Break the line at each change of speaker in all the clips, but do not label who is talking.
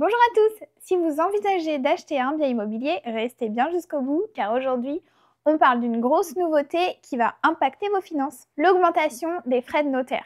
Bonjour à tous! Si vous envisagez d'acheter un bien immobilier, restez bien jusqu'au bout car aujourd'hui, on parle d'une grosse nouveauté qui va impacter vos finances, l'augmentation des frais de notaire.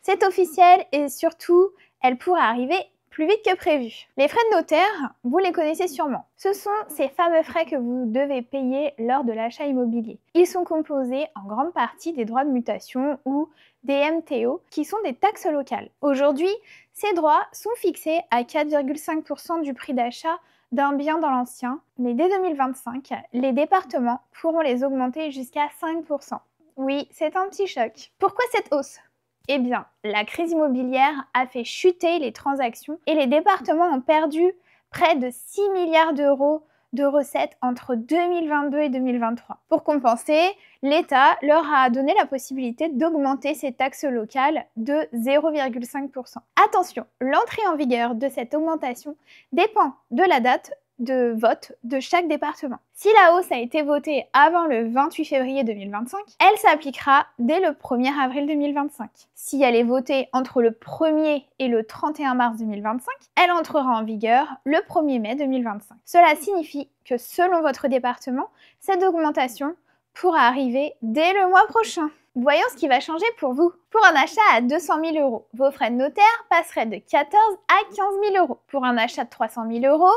C'est officiel et surtout, elle pourrait arriver plus vite que prévu. Les frais de notaire, vous les connaissez sûrement. Ce sont ces fameux frais que vous devez payer lors de l'achat immobilier. Ils sont composés en grande partie des droits de mutation ou des MTO, qui sont des taxes locales. Aujourd'hui, ces droits sont fixés à 4,5% du prix d'achat d'un bien dans l'ancien, mais dès 2025, les départements pourront les augmenter jusqu'à 5%. Oui, c'est un petit choc. Pourquoi cette hausse ? Eh bien, la crise immobilière a fait chuter les transactions et les départements ont perdu près de 6 milliards d'euros de recettes entre 2022 et 2023. Pour compenser, l'État leur a donné la possibilité d'augmenter ces taxes locales de 0,5%. Attention, l'entrée en vigueur de cette augmentation dépend de la date de vote de chaque département. Si la hausse a été votée avant le 28 février 2025, elle s'appliquera dès le 1er avril 2025. Si elle est votée entre le 1er et le 31 mars 2025, elle entrera en vigueur le 1er mai 2025. Cela signifie que selon votre département, cette augmentation pourra arriver dès le mois prochain. Voyons ce qui va changer pour vous. Pour un achat à 200 000 euros, vos frais de notaire passeraient de 14 à 15 000 euros. Pour un achat de 300 000 euros,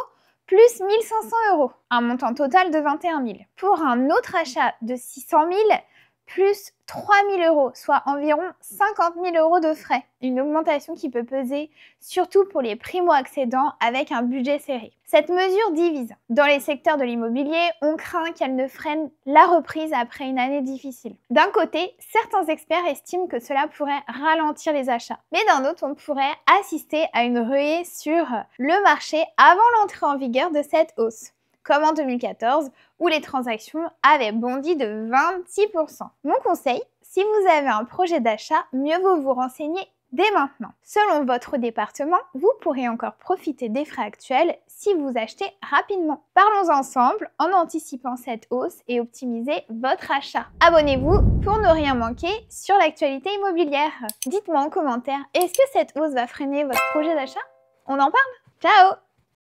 plus 1 500 euros, un montant total de 21 000. Pour un autre achat de 600 000, plus 3 000 euros, soit environ 50 000 euros de frais. Une augmentation qui peut peser surtout pour les primo-accédants avec un budget serré. Cette mesure divise. Dans les secteurs de l'immobilier, on craint qu'elle ne freine la reprise après une année difficile. D'un côté, certains experts estiment que cela pourrait ralentir les achats. Mais d'un autre, on pourrait assister à une ruée sur le marché avant l'entrée en vigueur de cette hausse, comme en 2014, où les transactions avaient bondi de 26%. Mon conseil, si vous avez un projet d'achat, mieux vaut vous renseigner dès maintenant. Selon votre département, vous pourrez encore profiter des frais actuels si vous achetez rapidement. Parlons ensemble en anticipant cette hausse et optimiser votre achat. Abonnez-vous pour ne rien manquer sur l'actualité immobilière. Dites-moi en commentaire, est-ce que cette hausse va freiner votre projet d'achat ? On en parle ? Ciao !